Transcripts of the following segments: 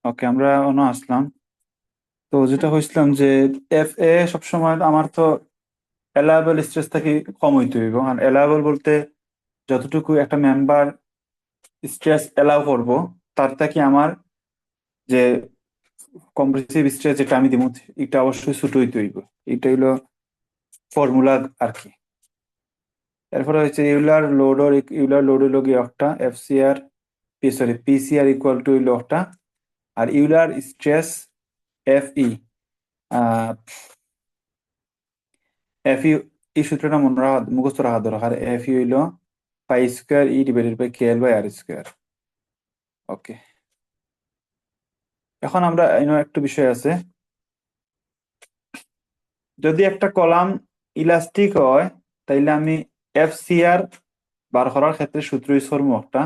ওকে, আমরা অন্য আসলাম। তো যেটা হয়েছিলাম যে এফ এ সবসময় আমার তো এলায়েবল স্ট্রেস থেকে কম হইতে হইব। আর এলায়েবল বলতে যতটুকু একটা মেম্বার স্ট্রেস এলাও করব, তার থেকে আমার যে কম্প্রেসিভ স্ট্রেস যেটা আমি দিব, এটা অবশ্যই ছোট হইতে হইব। এটা হইলো ফর্মুলা আর কি। এরপরে হচ্ছে ইউলার লোড হইলো গিয়ে একটা FCR, sorry PCR equal to হইলো একটা, আর Euler stress F E, F U, এই সূত্রটা মনে রাখা মুখস্থ রাখা দরকার। এফ ইউ হইলো pi square E divided by K L by R square. Okay, এখন আমরা একটু বিষয় আছে। যদি একটা কলাম ইলাস্টিক হয়, তাইলে আমি এফ সি আর বার করার ক্ষেত্রে সূত্র ইউজ করবো একটা।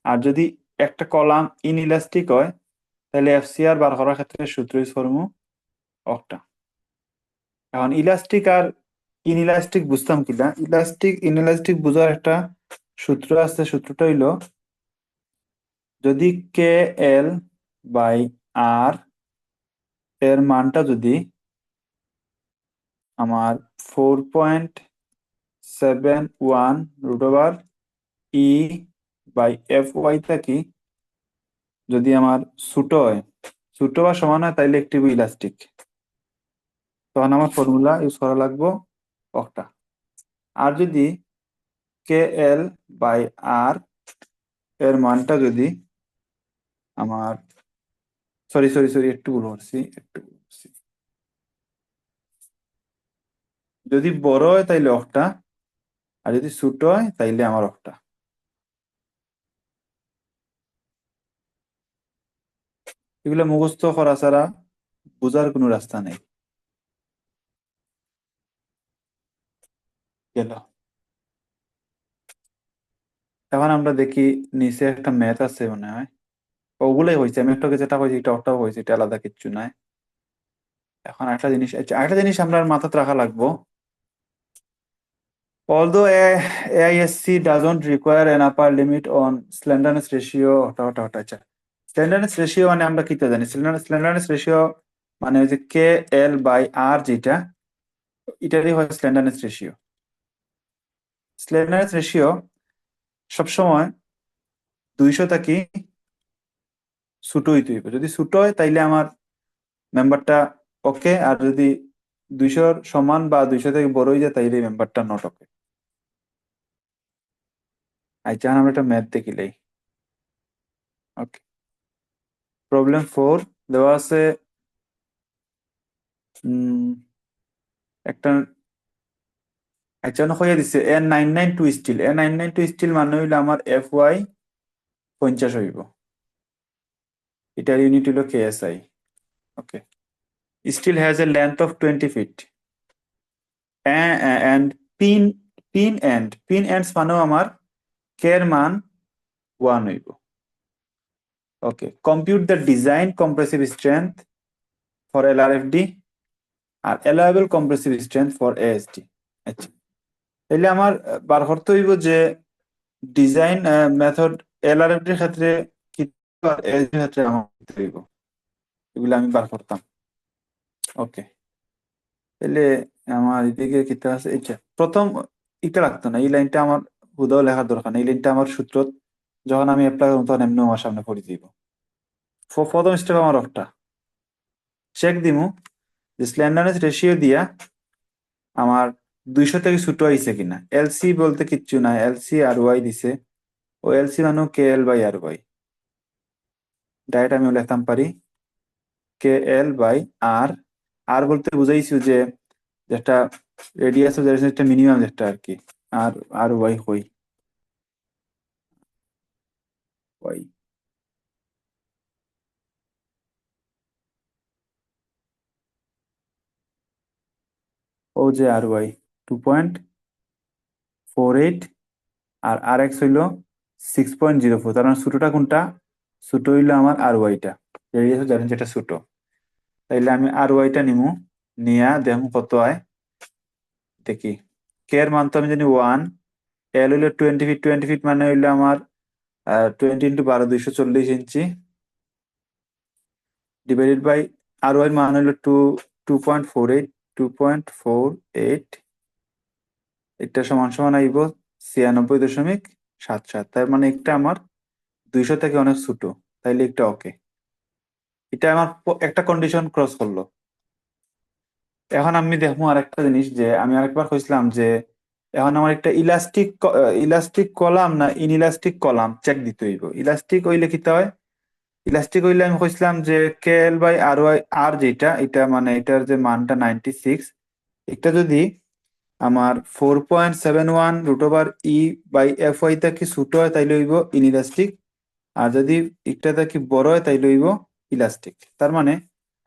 আর যদি একটা কলাম ইনইলাস্টিক হয়, তাহলে এফ সি আর বার করার ক্ষেত্রে সূত্র ইউজ করবো একটা। এখন ইলাস্টিক আর ইনইলাস্টিক বুঝতাম কিনা, ইলাস্টিক ইনইলাস্টিক বোঝার একটা সূত্র আছে। সূত্রটা হইলো, যদি কে এল বাই আর এর মানটা যদি আমার 4.71 root over E by F Y থাকি, যদি আমার ছোট হয়, ছোট বা সমান হয়, তাইলে একটি ইলাস্টিক। তখন আমার ফর্মুলা ইউজ করা লাগবে একটা। আর যদি কে এল বাই আর এর মানটা যদি আমার, সরি সরি সরি একটু ভুল করছি, যদি বড় হয় তাইলে একটা, আর যদি ছোট হয় তাইলে আমার একটা। এগুলো মুখস্থ করা ছাড়া বোঝার কোনো রাস্তা নেই। গেল। এখন আমরা দেখি নিচে একটা ম্যাথ আছে মনে হয়। ওগুলোই হয়েছে, আমি একটা যেটা হয়েছে এটা ওটাও হয়েছে, এটা আলাদা কিচ্ছু নাই। এখন একটা জিনিস, আচ্ছা একটা জিনিস আমরা মাথায় রাখা লাগবো। Although AISC doesn't require an upper limit on slenderness ratio, আচ্ছা স্লেন্ডারনেস রেশিও মানে আমরা কি জানি? স্লেন্ডারনেস রেশিও মানে ওই যে কে এল বাই আর, যেটা এটারই হয় স্লেন্ডারনেস রেশিও। স্লেন্ডারনেস রেশিও সবসময় 200 থাকি ছোট হইতে হইব। যদি ছোট হয় তাইলে আমার মেম্বারটা ওকে, আর যদি 200 সমান বা 200 থেকে বড় হয়ে যায় তাইলে মেম্বারটা নট ওকে। আচ্ছা, আমরা একটা ম্যাথ দেখিলাই। ওকে, প্রবলেম 4 দেওয়া আছে। একটা আচ্ছা হয়ে দিচ্ছে এ 992 স্টিল মানে হইলো আমার এফ ওয়াই 50 হইব। এটার ইউনিট হইলো KSI. Okay, steel has a length of 20 feet and pin pin ends মানেও আমার কে এর মান 1 হইব। Okay, compute the design compressive strength for LRFD আর allowable compressive strength for ASD. আচ্ছা, তাহলে আমার বার করতে হইব যে ডিজাইন মেথড এলআরএফডির ক্ষেত্রে কি, আর এএসডি ক্ষেত্রে আমার করতে হইব, এগুলো আমি বার করতাম। ওকে, তাহলে আমার এদিকে কিতা আছে, আচ্ছা প্রথম এটা লাগতো না, এই লাইনটা আমার হুদাও লেখার দরকার নেই। এই লাইনটা আমার সূত্র যখন আমি অ্যাপ্লাই করবো তখন এমনি আমার সামনে পড়ে দিব। প্রথম স্টেপ আমার একটা চেক দিমু যে স্ল্যান্ডারনেস রেশিও দিয়া আমার 200 থেকে ছোট হয়েছে কিনা। এলসি বলতে কিচ্ছু না, এলসি আর ওয়াই দিছে, ও এলসি মানে K L by R Y. Direct আমি লিখতাম পারি কে এল বাই আর। আর বলতে বুঝাইছি যে যেটা রেডিয়াস অফ একটা মিনিমাম যেটা আর কি। আর আর ওয়াই হই ওয়াই, ও যে আর ওয়াই 2.48, আর আর এক্স হইলো 6.04। তার মানে ছোটটা কোনটা? ছোট হইলো আমার আর ওয়াইটা, রেডিয়াস জানেন যেটা ছোট। তাইলে আমি আর ওয়াইটা নিমু, নিয়া দেখমু কত হয় দেখি। কে এর মান তো আমি জানি 1, এল হইলো 20 ফিট, 20 ফিট মানে হইলো আমার 20 × 12 240 inch, divided by R y মান হইলো 2.48, 2.48, এটা সমান সমান আইব 96.77। তার মানে একটা আমার 200 থেকে অনেক ছোট, তাইলে একটা ওকে। এটা আমার একটা কন্ডিশন ক্রস করলো। এখন আমি দেখবো আরেকটা জিনিস, যে আমি আরেকবার কইছিলাম যে এখন আমার একটা ইলাস্টিক ইলাস্টিক কলাম না ইনইলাস্টিক কলাম চেক দিতে হইব। ইলাস্টিক হইলে কিতে হয়, ইলাস্টিক হইলে আমি কইছিলাম যে কে এল বাই আর ওয়াই আর, যেটা এটা মানে এটার যে মানটা 96, এটা যদি আমার 4.71√/e/f(y) থেকে ছোট হয় তাইলে হইব ইনইলাস্টিক, আর যদি একটা থেকে বড় হয় তাইলে হইব ইলাস্টিক। তার মানে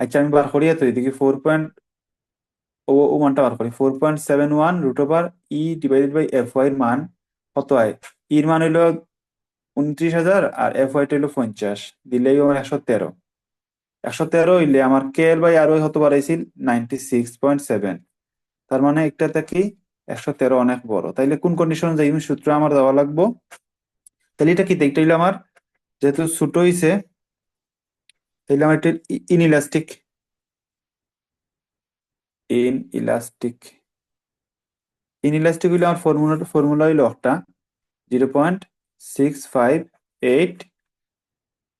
আচ্ছা আমি বার করিয়া তো এদিকে ও মানটা বার করি, 4.71√/e/f(y) এর মান কত হয়? এর মান হইলো 29,000 আর f(y) টা হইলো 50, দিলেই আমার 113। 113 হইলে আমার কে এল বাই আর ওয়াই হতে পারাইছিল 96.7। তার মানে একটা থেকে 113 অনেক বড়। তাইলে কোন কন্ডিশন যাই সূত্র আমার দেওয়া লাগবো? তাহলে এটা কি দেখতে হইলো আমার, যেহেতু ছোট হইছে তাহলে আমার এটা ইনইলাস্টিক, ইনইলাস্টিক ইনইলাস্টিক হইলে আমার ফর্মুলা হইলো একটা 0.658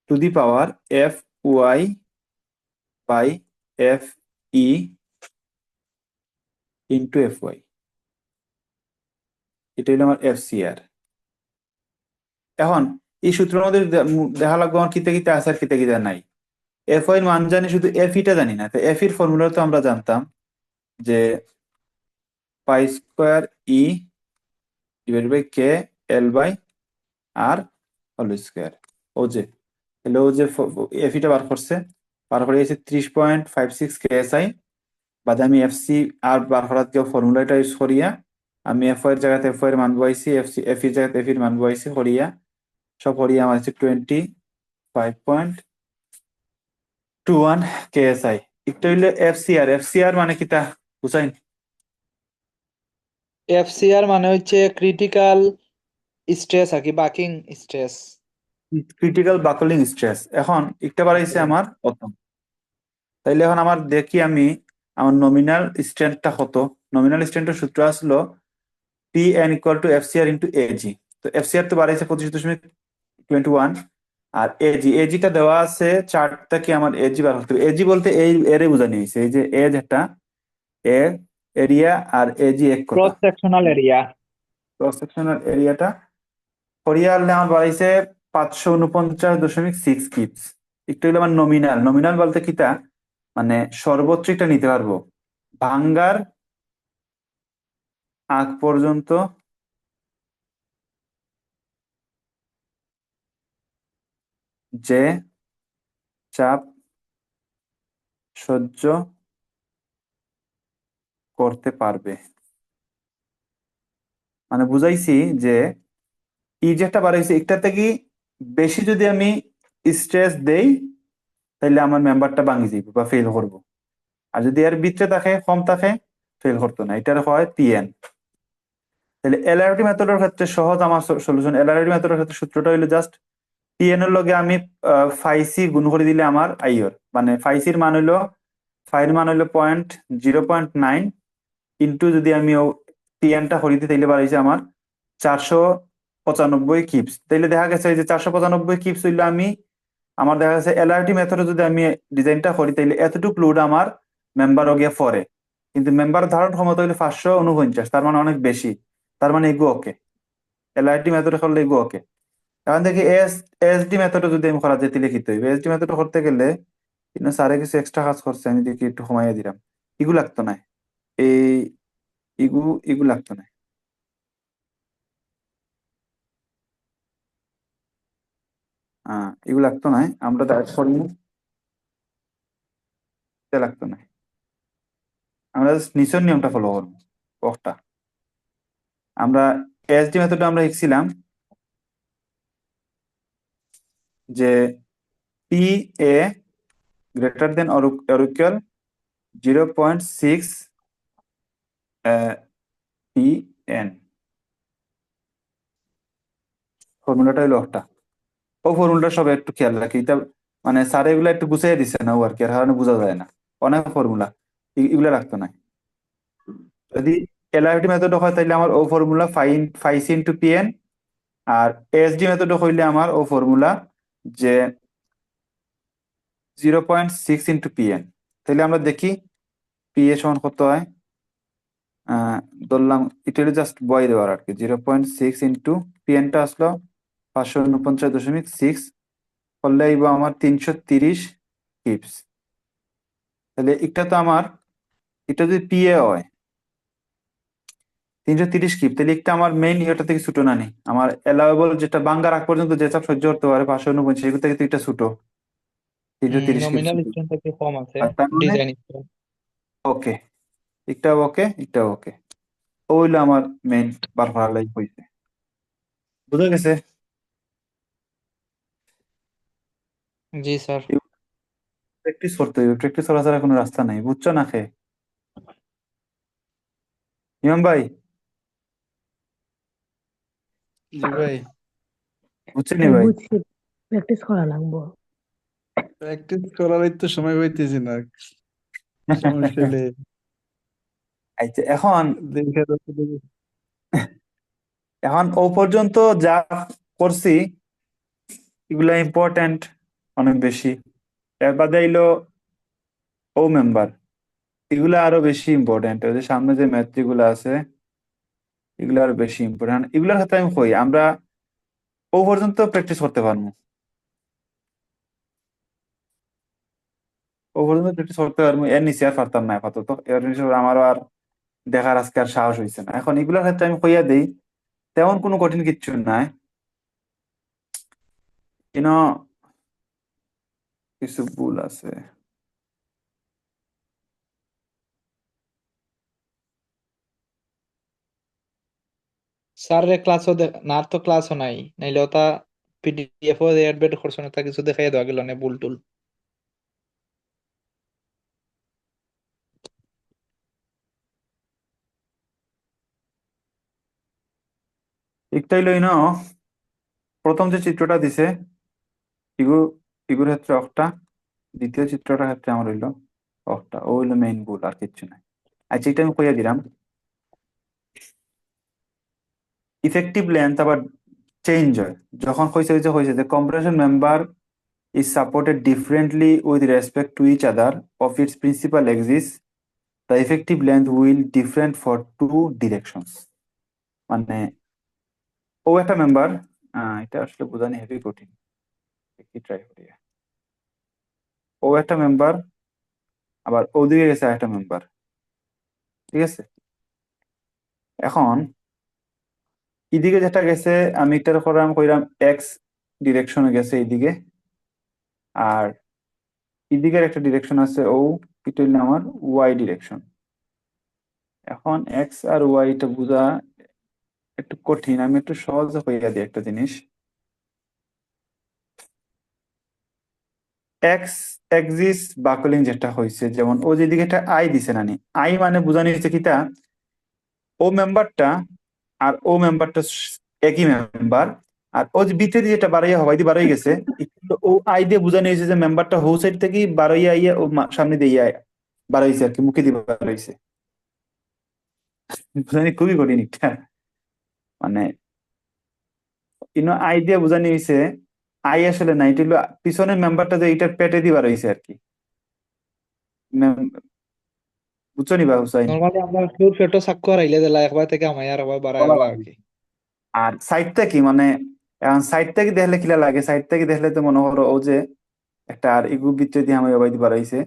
to the power f(y) by f(e) into f(y), এটা হইলো আমার FCR। এখন এই সূত্রের মধ্যে দেখা লাগবে আমার কিতে কিতে আছে আর কিতে কিতে নাই। f(y) এর মান জানি, শুধু f(e) টা জানি না। তো f এর ফর্মুলা তো আমরা জানতাম যে pi square E divide by K L by R whole square. ও যে তাহলে ও যে f(e) টা বার করছে, বার করে গেছে 30.56 KSI, বাদে আমি এফসি আর বার করার যে ফর্মুলাটা ইউজ করিয়া আমি f(y) এর জায়গাতে f(y) এর মান বসাইছি, f এর জায়গাতে f এর মান বসাইছি, করিয়া সব করিয়া আমার হচ্ছে 25.21 KSI। একটা হইলো FCR। FCR মানে কি তা বুঝাইন? এফসিআর মানে হচ্ছে ক্রিটিক্যাল স্ট্রেস আর কি, বাকিং স্ট্রেস। Critical buckling stress. এখন একটা বাড়াইছে আমার কত, তাইলে এখন আমার দেখি আমি আমার নমিনাল স্ট্রেন্থটা কত। নমিনাল স্ট্রেন্থের সূত্র আসলো PN equal to FCR into AG. তো FCR তো বাড়াইছে 25.21, আর এজিটা দেওয়া আছে চার্টটা কি আমার এজি বার করতে হবে। এজি বলতে এই এরে বোঝানো হয়েছে, এই যে এজ একটা এ এরিয়া আর এজি এক কথা, cross sectional area. Cross sectional এরিয়াটা করিয়া আনলে আমার বাড়াইছে 549.6 কিপস। একটু হইলে আমার নমিনাল, নমিনাল বলতে কিটা মানে সর্বোচ্চ এটা নিতে পারবো ভাঙ্গার আগ পর্যন্ত যে চাপ সহ্য করতে পারবে। মানে বুঝাইছি যে এই যে একটা বাড়াইছে একটা থেকে বেশি যদি আমি স্ট্রেস দেই তাহলে আমার মেম্বারটা ভাঙি যাইব বা ফেল করবো, আর যদি এর ভিতরে থাকে কম থাকে ফেল করতো না। এটার হয় পিএন। তাহলে এলআরটি মেথডের ক্ষেত্রে সহজ আমার সলিউশন। এলআরটি মেথডের ক্ষেত্রে সূত্রটা হইলো জাস্ট পিএন এর লগে আমি ফাইসি গুণ করে দিলে আমার আইয়র মানে ফাইসির মান হইলো, ফাইর মান হইলো 0.9 ইন্টু যদি আমি পিএনটা করি দিই তাইলে বাড়াইছে আমার 495 কিপস। তাইলে দেখা গেছে এই যে 495 কিপস হইলো আমি, আমার দেখা গেছে এলআরটি মেথডে যদি আমি ডিজাইনটা করি তাইলে এতটুকু লোড আমার মেম্বার গিয়ে পড়ে, কিন্তু মেম্বার ধারণ ক্ষমতা হইলো 549, তার মানে অনেক বেশি। তার মানে এগু ওকে, এলআরটি মেথডে করলে এগু ওকে। এখন দেখি এসডি মেথডে যদি আমি করা যায় তাহলে কি হইবে। এসডি মেথডে করতে গেলে কিন্তু স্যারে কিছু এক্সট্রা কাজ করছে, আমি দেখি একটু কমাইয়া দিলাম। ইগু লাগতো না, এই ইগু ইগু লাগতো না। এগুলো লাগতো না, আমরা ডাইরেক্ট করিনি, এটা লাগতো না। আমরা জাস্ট নিচের নিয়মটা ফলো করবো একটা। আমরা এসডি মেথডে আমরা শিখছিলাম যে P A greater than or equal 0.6 pn ফর্মুলাটা হলো একটা। ও ফর্মুলাটা সবাই একটু খেয়াল রাখি, এটা মানে স্যার এগুলা একটু গুছিয়ে দিচ্ছে না ও আর কি, আর কারণে বোঝা যায় না, অনেক ফর্মুলা এগুলা রাখতো না। যদি এলআরটি মেথড হয় তাহলে আমার ও ফর্মুলা ফাইভ ইন্টু পিএন, আর এসডি মেথড হইলে আমার ও ফর্মুলা যে 0.6 ইন্টু পিএন। তাহলে আমরা দেখি পি এ সমান কত হয়। আহ ধরলাম এটা জাস্ট বয় দেওয়ার আর কি, 0.6 ইন্টু পিএনটা আসলো 549.6, করলে আইব আমার 330 কিপস। তাহলে এটা তো আমার, এটা যদি পিএ হয় 330 কিপ, তাহলে একটা আমার মেইন ইয়েটা থেকে ছুটো না নি, আমার এলাওয়েবল যেটা বাঙ্গা রাখ পর্যন্ত যে চাপ সহ্য করতে পারে 549, সেগুলো থেকে তো এটা ছুটো 330 কিপ নমিনাল ছুটো। স্ট্রেন্থ একটু কম আছে আর তার মানে ডিজাইন স্ট্রেন্থ। ওকে, একটাও ওকে একটাও ওকে, ওইলো আমার মেইন বার লাইফ হইছে। বুঝা গেছে? জি স্যার। প্র্যাকটিস করতে হবে, প্র্যাকটিস করা ছাড়া কোনো রাস্তা নাই, বুঝছো না খে? ইমাম ভাই, জি ভাই, বুঝছেন নি ভাই ভাই? বুঝছি, প্র্যাকটিস করা লাগবো। প্র্যাকটিস করার তো সময় পাইতেছি না। সমস্যা হলে আচ্ছা, এখন দেখে রাখতে হবে। এখন ও পর্যন্ত যা করছি এগুলা ইম্পর্টেন্ট অনেক বেশি। এর বাদে এলো ও মেম্বার, এগুলা আরো বেশি ইম্পর্টেন্ট। ওই যে সামনে যে ম্যাথ যেগুলো আছে এগুলো আরো বেশি ইম্পর্টেন্ট, এগুলোর সাথে আমি কই আমরা ও পর্যন্ত প্র্যাকটিস করতে পারবো, ও পর্যন্ত প্র্যাকটিস করতে পারবো, এর নিচে আর পারতাম না আপাতত, এর নিচে আমারও আর দেখার আজকে আর সাহস হয়েছে না। এখন এগুলোর ক্ষেত্রে আমি কইয়া দিই, তেমন কোনো কঠিন কিচ্ছু নাই, ইনো কিছু ভুল আছে। স্যারের ক্লাসও না, আর তো ক্লাসও নাই, নাইলে ওটা পিডিএফ ও অ্যাডমিট করছ না, তা কিছু দেখাই দেওয়া গেল না ভুল টুল। একটা হইলো ইনো প্রথম যে চিত্রটা দিছে ইগু, ইগুর ক্ষেত্রে একটা, দ্বিতীয় চিত্রটার ক্ষেত্রে আমার হইলো একটা, ও হইলো মেইন ভুল, আর কিচ্ছু নাই। আচ্ছা, এটা আমি কইয়া দিলাম। ইফেক্টিভ লেন্থ আবার চেঞ্জ হয় যখন হয়েছে যে compression member is supported differently with respect to each other of its principal axis, the effective length will different for two directions। মানে ও একটা মেম্বার, এটা আসলে বোঝানি হেভি কঠিন, কি ট্রাই করি। ও একটা মেম্বার, আবার ওদিকে গেছে একটা মেম্বার, ঠিক আছে? এখন এদিকে যেটা গেছে আমি এটার করলাম কইরাম এক্স ডিরেকশনে গেছে এইদিকে, আর এদিকের একটা ডিরেকশন আছে ও, এটা হইলো আমার ওয়াই ডিরেকশন। এখন এক্স আর ওয়াই এটা বোঝা একটু কঠিন, আমি একটু সহজে হইয়া দিই একটা জিনিস। এক্স এক্সিস বাকলিং যেটা হয়েছে, যেমন ও যেদিকে একটা আই দিছে নানি, আই মানে বোঝানো হয়েছে কিটা ও মেম্বারটা আর ও মেম্বারটা একই মেম্বার, আর ও যে ভিতরে যেটা বাড়াইয়া হবাই দিয়ে বাড়াই গেছে, ও আই দিয়ে বোঝানো হয়েছে যে মেম্বারটা হৌ সাইড থেকে বাড়াইয়া আইয়া ও সামনে দিয়ে বাড়াইছে আর কি, মুখে দিয়ে বাড়াইছে। বুঝানি খুবই কঠিন এটা, মানে আই দিয়ে বোঝানো হয়েছে, আই আসলে না, এটা হলো পিছনের মেম্বারটা যে এটার পেটে দিয়ে বাড়াইছে আর কি। বুঝছো নি বা হুসাইন? নরমালি আমরা ফ্লোর ফেটো সাক্ষ্য হারাইলে দিলা একবার থেকে আমায় আর আবার বাড়ায় আলা আর কি। আর সাইডটা কি মানে, এখন সাইড থেকে দেখলে কিলা লাগে, সাইড থেকে দেখলে তো মনে করো ও যে একটা আর ইগু ভিতরে দিয়ে আমি বাইতে বাড়াইছে,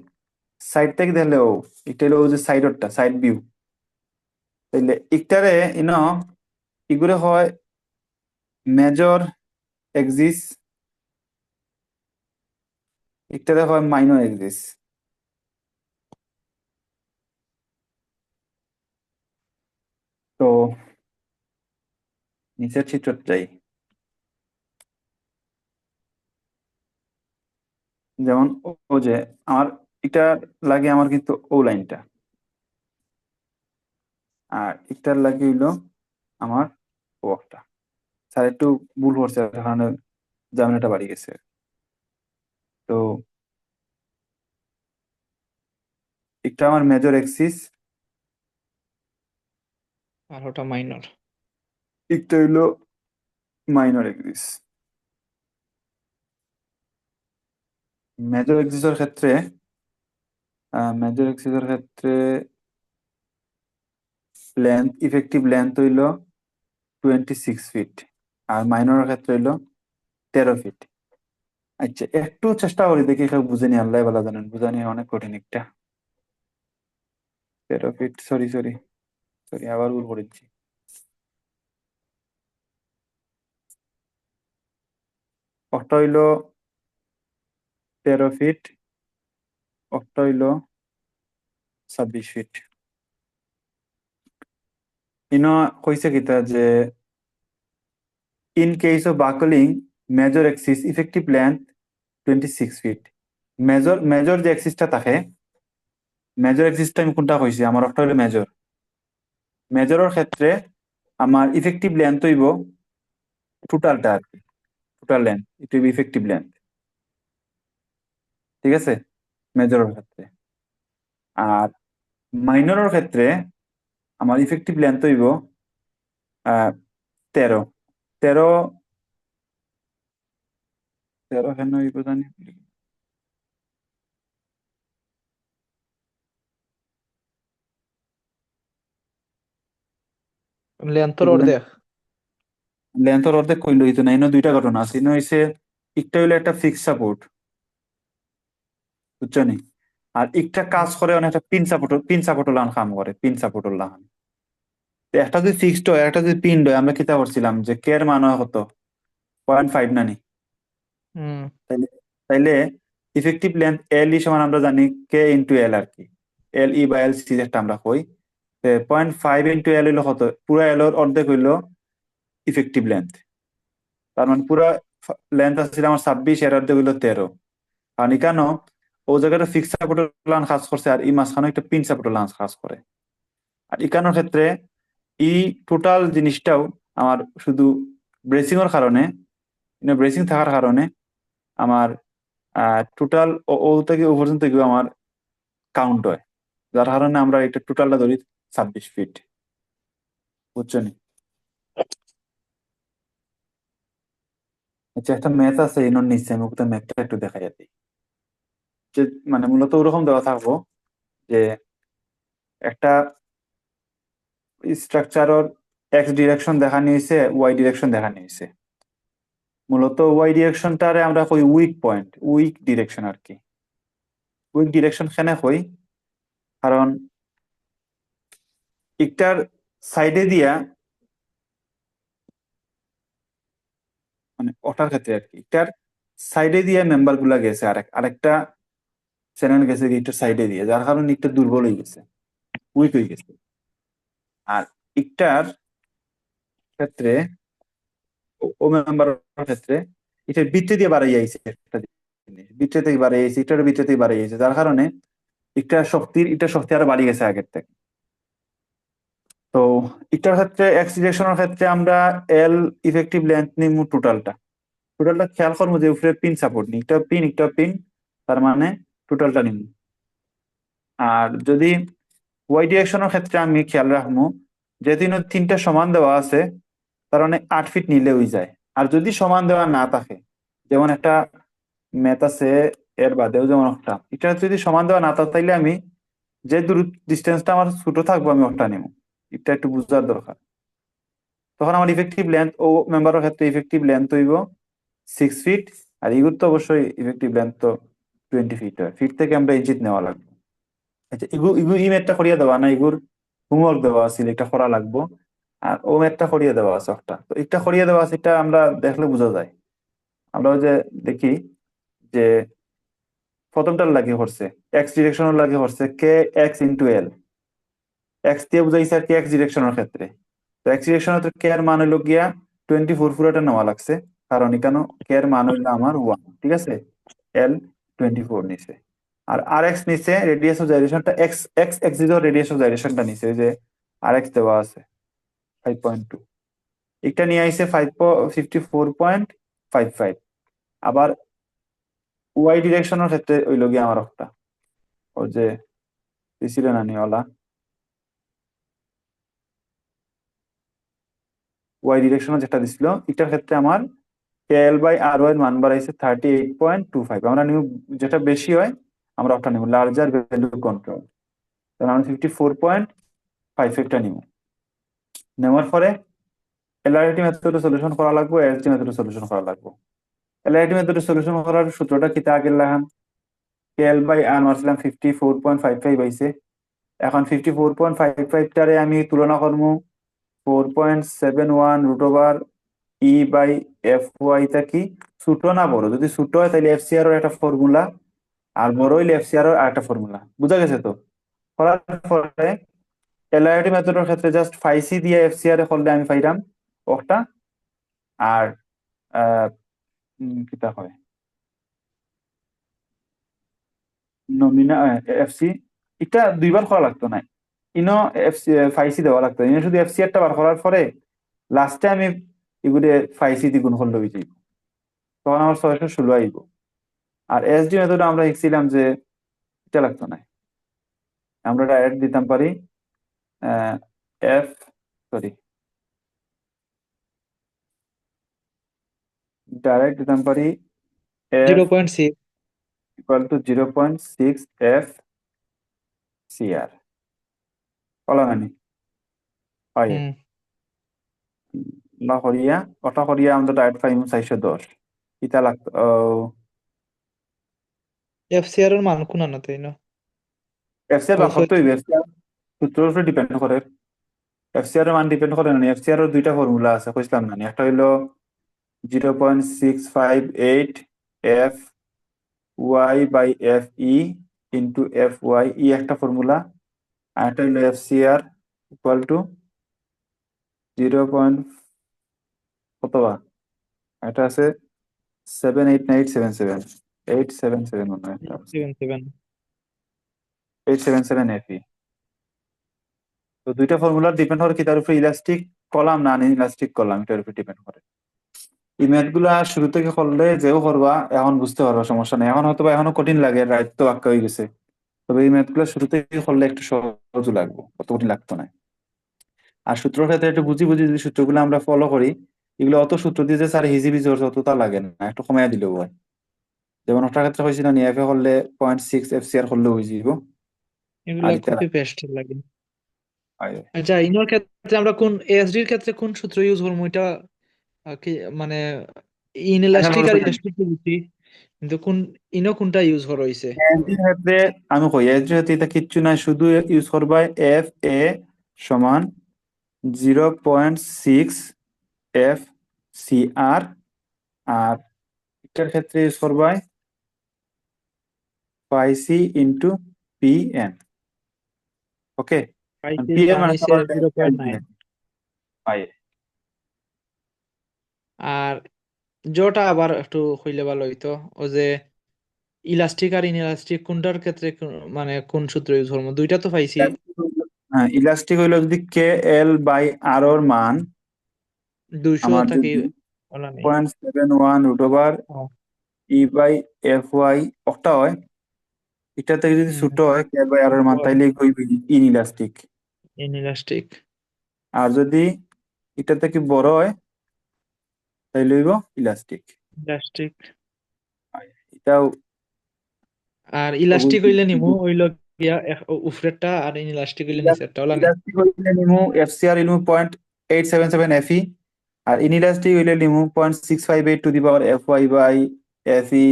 সাইড থেকে দেখলে ও, এটা হলো ও যে সাইডরটা, সাইড ভিউ। তাইলে ইকটারে ইগুরে হয় মেজর এক্সিস, ইকটারে হয় মাইনর এক্সিস। তো নিচের চিত্রটাই যেমন ও যে আমার এটা লাগে আমার কিন্তু ও লাইনটা, আর এটার লাগে হইলো আমার ও একটা। স্যার একটু ভুল করছে, যার কারণে জামিনটা বাড়ি গেছে। তো একটা আমার মেজর এক্সিস, আর ওটা মাইনর। একটা হইলো মাইনর এক্সিস। মেজর এক্সিসের ক্ষেত্রে লেন্থ, ইফেক্টিভ লেন্থ হইলো 26 ফিট, আর মাইনরের ক্ষেত্রে হইলো 13 ফিট। আচ্ছা, একটু চেষ্টা করি দেখি কেউ বুঝেনি, আল্লাহ ভালো জানেন, বুঝানি অনেক কঠিন একটা। 13 ফিট, সরি সরি সরি, আবার ভুল করেছি। একটা হইলো 13 ফিট, একটা হইলো 26 ফিট। ইনো কইছে কিতা যে in case of buckling major axis effective length 26 feet. Major যে এক্সিসটা থাকে, মেজর এক্সিসটা আমি কোনটা কইছি, আমার একটা হইলো মেজরের ক্ষেত্রে আমার ইফেক্টিভ লেন্থ হইব টোটালটা আর কি, টোটাল লেন্থ, এটা হইব ইফেক্টিভ লেন্থ, ঠিক আছে, মেজরের ক্ষেত্রে। আর মাইনরের ক্ষেত্রে আমার ইফেক্টিভ লেন্থ হইব 13 13 13 কেন হইব জানি, লেন্থর অর্ধেক। লেন্থর অর্ধেক কইলো হইতো না, ইনো দুইটা ঘটনা আছে। ইনো হইছে একটা হইলো একটা ফিক্স সাপোর্ট, বুঝছো নি, আর একটা কাজ করে অনেক একটা পিন সাপোর্ট লাগান কাম করে, পিন সাপোর্ট লাগান। তো একটা যদি ফিক্সড হয়, একটা যদি পিন হয়, আমরা কিতা করছিলাম যে কে এর মান হয় কত, 0.5 নানি, হুম। তাইলে তাইলে ইফেক্টিভ লেন্থ এল ই সমান আমরা জানি কে ইন্টু এল আর কি, এল ই বা এল সি যেটা আমরা কই। 0.5 ইন্টু এল হইলো কত, পুরা এল এর অর্ধেক হইলো ইফেক্টিভ লেন্থ। তার মানে পুরা লেন্থ আছে আমার 26, এর অর্ধেক হইলো 13। কারণ কেন, ও জায়গাটা ফিক্স সাপোর্ট লাইন কাজ করছে, আর ই মাঝখানে একটা পিন সাপোর্ট লাইন কাজ করে। আর ইকানোর ক্ষেত্রে ই টোটাল জিনিসটাও আমার শুধু ব্রেসিং এর কারণে, ব্রেসিং থাকার কারণে আমার টোটাল ও থেকে ও পর্যন্ত গিয়ে আমার কাউন্ট হয়, যার কারণে আমরা এটা টোটালটা ধরি 26 ফিট, বুঝছো নি। আচ্ছা, একটা ম্যাথ আছে এর নিচে, আমি ওটা ম্যাথটা একটু দেখা যাবে, যে মানে মূলত ওরকম দেওয়া থাকবো যে একটা স্ট্রাকচারর এক্স ডিরেকশন দেখানো হয়েছে, ওয়াই ডিরেকশন দেখানো হয়েছে। মূলত ওয়াই ডিরেকশনটারে আমরা কই উইক পয়েন্ট, উইক ডিরেকশন আর কি। উইক ডিরেকশন কেন কই, কারণ একটার সাইডে দিয়া, মানে ওটার ক্ষেত্রে আর কি, একটার সাইডে দিয়ে মেম্বার গুলা গেছে, আরেকটা চ্যানেল গেছে একটার সাইডে দিয়ে, যার কারণে একটা দুর্বল হয়ে গেছে, উইক হয়ে গেছে। আর একটার ক্ষেত্রে, ও মেম্বার ক্ষেত্রে এটা বৃত্তে দিয়ে বাড়াই যাইছে, একটা জিনিস বৃত্তে থেকে বাড়াই যাইছে, এটার বৃত্তে থেকে বাড়াই যাইছে, যার কারণে এটা শক্তি আরো বাড়ি গেছে আগের থেকে। তো এটার ক্ষেত্রে এক্স ডিরেকশনের ক্ষেত্রে আমরা এল ইফেক্টিভ লেন্থ নিব টোটালটা, খেয়াল করবো যে উপরে পিন সাপোর্ট নি, একটা পিন, তার মানে টোটালটা নিব। আর যদি ওয়াই ডিরেকশনের ক্ষেত্রে আমি খেয়াল রাখবো, যেহেতু তিনটা সমান দেওয়া আছে, তার মানে 8 ফিট নিলে হয়ে যায়। আর যদি সমান দেওয়া না থাকে, যেমন একটা ম্যাথ আছে এর বাদেও, যেমন একটা এটা যদি সমান দেওয়া না থাকে, তাইলে আমি যে দূর ডিস্টেন্সটা আমার ছোট থাকবো আমি ওটা নেব, এটা একটু বুঝার দরকার। তখন আমার ইফেক্টিভ লেন্থ ও মেম্বারের ক্ষেত্রে ইফেক্টিভ লেন্থ হইব 6 ফিট, আর ইগুর তো অবশ্যই ইফেক্টিভ লেন্থ তো 20 ফিট হয়, ফিট থেকে আমরা ইঞ্চিত নেওয়া লাগবে। আচ্ছা, ইগু ইগু ই ম্যাথটা করিয়া দেওয়া না, ইগুর হোমওয়ার্ক দেওয়া আছে, এটা করা লাগবো। আর ও ম্যাথটা করিয়া দেওয়া আছে একটা, তো এটা করিয়া দেওয়া আছে, এটা আমরা দেখলে বোঝা যায়। আমরা ওই যে দেখি যে প্রথমটার লাগে হচ্ছে এক্স ডিরেকশনের লাগে হচ্ছে কে এক্স ইন্টু এল, এক্স দিয়ে বুঝাইছে আর কি এক্স ডিরেকশনের ক্ষেত্রে। তো এক্স ডিরেকশনের ক্ষেত্রে কে এর মান হইলো গিয়া 24 পুরোটা নেওয়া লাগছে, কারণ এখানে কে এর মান হইলো আমার 1, ঠিক আছে। এল 24 নিছে। আর আরএক্স নিছে রেডিয়াস অফ জাইরেশনটা X X axis of radius of জাইরেশনটা নিছে, ওই যে আরএক্স দেওয়া আছে 5.2, এটা নিয়ে আইছে 54.55। আবার ওয়াই ডিরেকশনের ক্ষেত্রে ওই লগি আমার একটা ও যে দিছিল না নিওলা ওয়াই ডিরেকশনে যেটা দিছিল এটার ক্ষেত্রে আমার কেএল বাই আর ওয়াই এর মান বাড়াইছে 38.25। আমরা নিউ যেটা বেশি হয় আমরা ওটা নিব, লার্জার ভ্যালু কন্ট্রোল, তাহলে আমরা 54.55টা নিব। নেওয়ার পরে এলআরটি মেথডে সলিউশন করা লাগবে, এলটি মেথডে সলিউশন করা লাগবে। এলআরটি মেথডে সলিউশন করার সূত্রটা কি তা আগের লাগান, কেএল বাই আর মারছিলাম 54.55 হইছে। এখন 54.55টারে আমি তুলনা করবো 4.71 root over E by F Y, তা কি ছোট না বড়? যদি ছোট হয় তাহলে এফসিআর এর একটা ফর্মুলা, আর বড় হইলে এফসিআর এর আরেকটা ফর্মুলা। বুঝা গেছে তো? করার পরে এলআইটি মেথডের ক্ষেত্রে জাস্ট ফাইসি দিয়ে এফসিআর এ করলে আমি পাইলাম একটা, আর কিতা হয় নমিনা এফসি, এটা দুইবার করা লাগতো না, ইনো এফসি ফাইসি দেওয়া লাগতো, ইনো শুধু এফসিআর টা বার করার পরে লাস্টে আমি এগুলো ফাইসি দ্বিগুণ করলে হয়ে যাইব, তখন আমার 616 আইব। আর এসডি মেথডে আমরা শিখছিলাম যে এটা লাগতো না, আমরা ডাইরেক্ট দিতাম পারি এফ সরি ডাইরেক্ট দিতাম পারি F 0.6 equal to 0.6 F CR, বলা হয়নি হয় হুম বা করিয়া ওটা করিয়া আমরা ডাইরেক্ট পাইম 410 ইটা লাগতো। এফসিআর এর মান কোন না তাই না? এফসিআর বার করতে হইবে, এফসিআর সূত্রের উপরে ডিপেন্ড করে, এফসিআর এর মান ডিপেন্ড করে না। এফসিআর এর দুইটা ফর্মুলা আছে কইছিলাম না, একটা হইলো 0.658 F Y by F E into F Y, ই একটা ফর্মুলা, আর একটা হইলো এফসিআর ইকুয়াল টু 0. কতবা এটা আছে 789 877 মনে হয় একটা আছে 7 877 এফ ই। তো দুইটা ফর্মুলা ডিপেন্ড করে কি তার উপরে ইলাস্টিক কলাম না ইলাস্টিক কলাম, এটার উপরে ডিপেন্ড করে। এই ম্যাথ গুলা শুরু থেকে করলে যেও করবা এখন বুঝতে পারবা, সমস্যা নেই। এখন হয়তো বা এখনো কঠিন লাগে, রাইট তো আঁকা হয়ে গেছে, তবে এই ম্যাথ গুলা শুরু থেকে করলে একটু সহজ লাগবে, অত কঠিন লাগতো না। আর সূত্রের ক্ষেত্রে একটু বুঝি বুঝি যদি সূত্রগুলো আমরা ফলো করি, এগুলো অত সূত্র দিয়ে যে স্যার হিজিবিজি হচ্ছে অতটা লাগে না, একটু কমাইয়া দিলেও হয়। যেমন ওটার ক্ষেত্রে হয়েছিল এফ এ করলে 0.6 এফসিআর করলে হয়ে যাব। আর এগুলা এটা কপি পেস্ট লাগে। আচ্ছা, ইনোর ক্ষেত্রে আমরা কোন এসডি এর ক্ষেত্রে কোন সূত্র ইউজ করবো এটা কি মানে ইনএলাস্টিক আর ইলাস্টিক বুঝি, কিন্তু কোন ইনো কোনটা ইউজ করা হইছে? এসডির ক্ষেত্রে আমি কই এসডির ক্ষেত্রে এটা কিচ্ছু নাই, শুধু ইউজ করবা এফ এ সমান 0.6 এফ সি আর, আর এটার ক্ষেত্রে ইউজ করবা পাই সি ইন্টু পি এন। ওকে, পাইছে পি এন মান মানে হইছে 0.9, পাই। আর জোটা আবার একটু হইলে ভালো হইতো, ও যে ইলাস্টিক আর ইনএলাস্টিক কোনটার ক্ষেত্রে মানে কোন সূত্র ইউজ করবো? দুইটা তো পাইছি। হ্যাঁ, ইলাস্টিক হইলো যদি কে এল বাই আর ওর মান 200 আমার থাকি যদি বলা নেই। 0.71 root over O, E by F Y একটা হয়, এটা থেকে যদি হুম, ছোট হয় কে বাই আর এর মান তাইলে কইবি ইনইলাস্টিক। ইনএলাস্টিক আর যদি এটা থেকে বড় হয় তাইলে হইব ইলাস্টিক। ইলাস্টিক। এটাও আর ইলাস্টিক হইলে নিমু হইলো গিয়া উপরেরটা, আর ইনএলাস্টিক হইলে নিচেরটা, বলা নেই। ইলাস্টিক হইলে নিমু এফসিআর ইলমু 0.877 এফই, আর ইনইলাস্টিক হইলে নিমু 0.658 to the power F Y by F E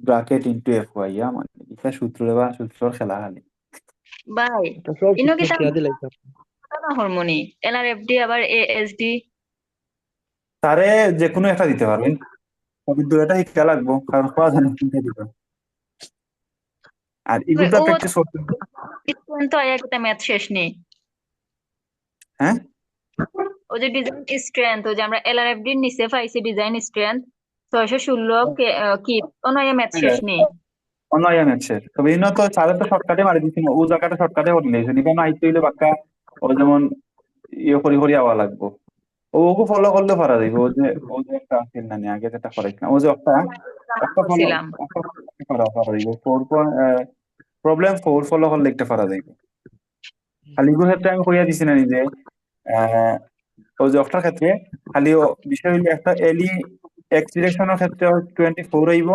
bracket into F Y. মানে এটা সূত্র বা সূত্রর খেলা খালি। ভাই এটা সব ইনো সূত্র কি খেয়া দিলাই তো। তার হরমোনি এলআরএফডি আবার এএসডি তারে যে কোনো একটা দিতে পারবেন, তবে দুইটা শিক্ষা লাগবো, কারণ কোয়া জানে কোনটা দিবে। আর এগুলো ও প্র্যাকটিস করতে হবে। স্টুডেন্ট তো একটা ম্যাথ শেষ নেই। হ্যাঁ, ও যে ডিজাইন স্ট্রেংথ, ও যে আমরা এলআরএফডি নিচে পাইছি ডিজাইন স্ট্রেংথ 616 কি অনয় ম্যাথ শেষ নেই। অন্য আইয়া ম্যাথসের তবে ইনো তো সারে তো শর্টকাটে মারি দিছি না ও জায়গাটা শর্টকাটে করে নিয়েছে নিবা আইতে হইলে বাক্কা ও যেমন ইয়ে করি করি আওয়া লাগবো ওকে ফলো করলে পারা যাইব ও যে একটা আছে না নি আগে যেটা করাইছিলাম ও যে একটা ফলো ছিলাম করা পারা যাইব 4 ফলো করলে একটা পারা যাইব খালি এগুলোর ক্ষেত্রে আমি কইয়া দিছি না নি যে আহ, ও যে অফটার ক্ষেত্রে খালি বিষয় হইলে একটা এলি এক্স ডিরেকশনের ক্ষেত্রে 24 হইব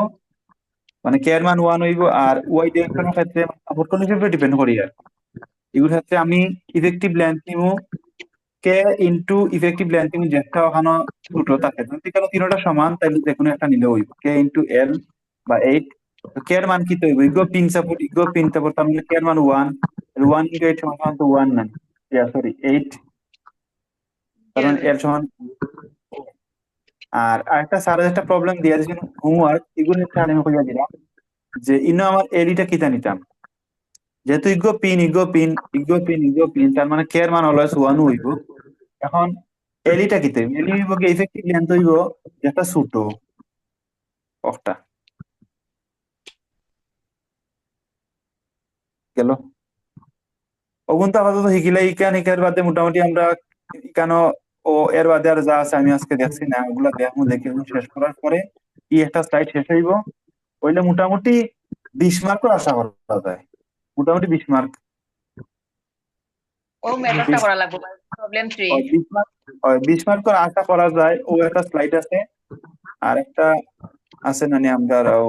মানে কে এর মান 1 হইব আর ওয়াই ডিরেকশনের ক্ষেত্রে সাপোর্ট উপরে ডিপেন্ড করি আর এগুলোর ক্ষেত্রে আমি ইফেক্টিভ লেন্থ নিবো কে ইনটু ইফেক্টিভ লেন্থ নিবো যেটা ওখানে ছোট থাকে যদি কেন তিনটা সমান তাহলে যে কোনো একটা নিলে হইব কে ইনটু এল বা 8 কে এর মান কি তো হইব ইগো পিন সাপোর্ট তার মানে কে এর মান 1 1 ইনটু 8 সমান তো 1 না সরি 8 কারণ এর সমান আর আরেকটা স্যারের একটা প্রবলেম দিয়ে দিয়েছেন হোমওয়ার্ক এগুলো হচ্ছে আমি কইয়া দিলাম যে ইনো আমার এলিটা কিতা নিতাম যেহেতু ইগো পিন তার মানে কে এর মান অলওয়েজ 1 হইব এখন এলিটা কিতে এলি হইব কি ইফেক্টিভ লেন্থ হইব যেটা ছোট একটা গেল ওগুন তো আপাতত শিখিলে ইকার বাদে মোটামুটি আমরা কেন ও এর বাদে আর যা আছে আমি আজকে দেখছি না ওগুলা দেখে শেষ করার পরে কি একটা স্লাইড শেষ হইব হইলে মোটামুটি 20 মার্কও আশা করা যায় মোটামুটি 20 মার্ক ও মেথডটা করা লাগবে প্রবলেম 3 20 মার্ক করে আশা করা যায় ও একটা স্লাইড আছে আর একটা আছে না নি আমরা ও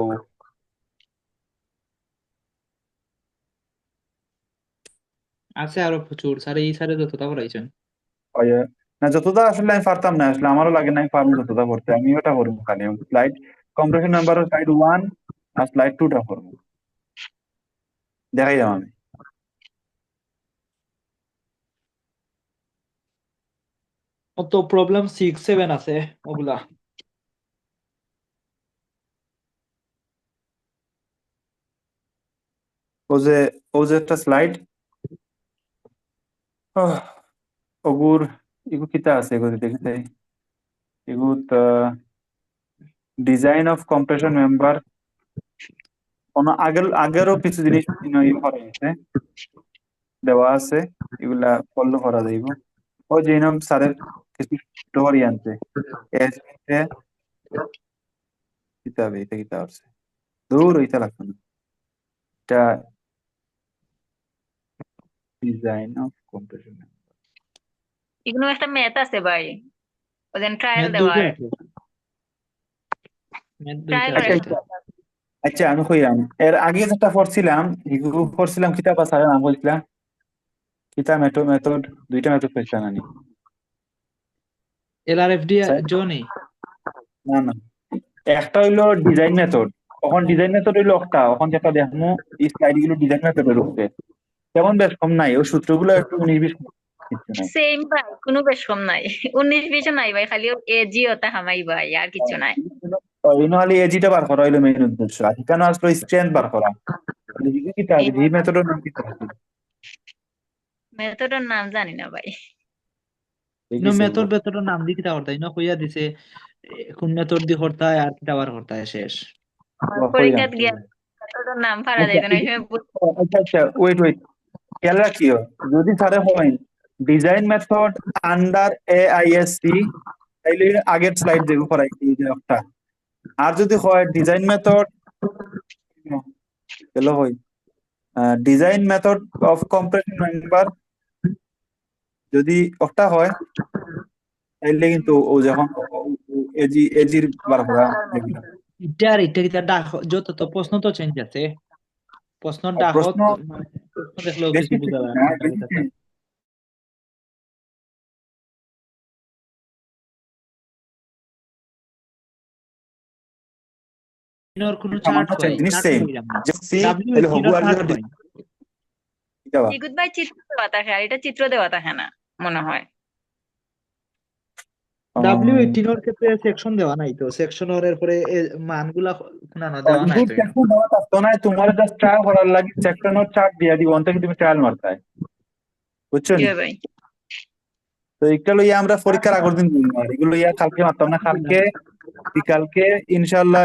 আছে আরো প্রচুর স্যার এই স্যারে যতটা পড়াইছেন ওই, না যতটা আসলে আমি পারতাম না আসলে আমারও লাগে না আমি পারবো যতটা করতে আমি ওটা করবো খালি স্লাইড কম্প্রেশন নাম্বার স্লাইড 1 আর স্লাইড 2টা করবো দেখাই যাবো আমি তো প্রবলেম 6 7 আছে ওগুলা ও যে একটা স্লাইড ওগুর এগু কিতা আছে এগু দেখতে এগু ডিজাইন অফ কম্প্রেশন মেম্বার আগেরও কিছু জিনিস করা হয়েছে দেওয়া আছে এগুলা ফলো করা যাইব ও যে নাম স্যারের কিছু স্টোরি আনছে এসে কিতাব এটা কিতাব আছে দূর হইতে লাগতো না এটা ডিজাইন অফ কম্প্রেশন এগুলো একটা ম্যাথ আছে ভাই ওদের ট্রায়াল ম্যাথ দেওয়ার দুইটা আছে ম্যাথ ট্রায়াল দুইটা আর আছে আচ্ছা আমি কইলাম এর আগে যেটা পড়ছিলাম কিতাব আছে নাম বলছিলাম কিতাব মেথড দুইটা মেথড পেয়েছিলাম আমি এলআরএফডি জনি না না একটা হইলো ডিজাইন মেথড এখন ডিজাইন মেথড হইলো একটা এখন যেটা দেখবো এই স্লাইড গুলো ডিজাইন মেথডের উপরে তেমন বেশ কম নাই ওই সূত্রগুলো একটু 19-20 কিছু নাই সেম ভাই কোনো বেশ কম নাই 19-20 নাই ভাই খালি এজি ওটা হামাই ভাই আর কিছু নাই ইনহালি এজিটা বার করা হইলো মেইন উদ্দেশ্য আর এখানে আসলে স্ট্রেংথ বার করা কিতা এই এই মেথডের নাম কিতা মেথডের নাম জানি না ভাই ইনো মেথডের নাম দি কিতা করতা ইনো কইয়া দিছে কোন মেথড দি করতা হয় আর কিতা বার করতা হয় শেষ পরীক্ষাত গিয়া মেথডের নাম পারা যাইতো না ওই সময় আচ্ছা ওয়েট খেয়াল রাখিও যদি স্যারে হয় ডিজাইন মেথড আন্ডার AISC তাইলে আগের স্লাইড যেগুলো করাইছি এই যে একটা আর যদি হয় ডিজাইন মেথড হলো হয় design method of compression member যদি একটা হয় তাইলে কিন্তু ও যখন এজির বার করা যেগুলো এটা কিতা ডাক যত তো প্রশ্ন তো চেঞ্জ আছে প্রশ্ন ডাক প্রশ্ন প্রশ্ন দেখলেও বেশি কিছু বোঝা যায় না, না কোনটা বেশি কিতা। ইনোর কোনো চার্ট সামান্য হয় জিনিস চার্ট সেম হইলাম না যে সি ডাব্লিউ তাহলে এর হবু আর চার্ট যদি হয় জিগুত ভাই চিত্র দেওয়া থাকে আর এটা চিত্র দেওয়া থাকে না মনে হয় ডাব্লিউ এইটিনের ক্ষেত্রে সেকশন দেওয়া নাই তো সেকশনের এরপরে মানগুলা না দেওয়া নাই তো সেকশন দেওয়া থাকতো না তোমার জাস্ট ট্রায়াল করার লাগে সেকশনের চার্ট দিয়ে দিব অন থেকে তুমি ট্রায়াল মারতে হয় বুঝছো নি? কি ভাই তো এটা লইয়া আমরা পরীক্ষার আগের দিন বলবো আর এগুলো ইয়া কালকে মারতাম না কালকে বিকালকে ইনশাল্লাহ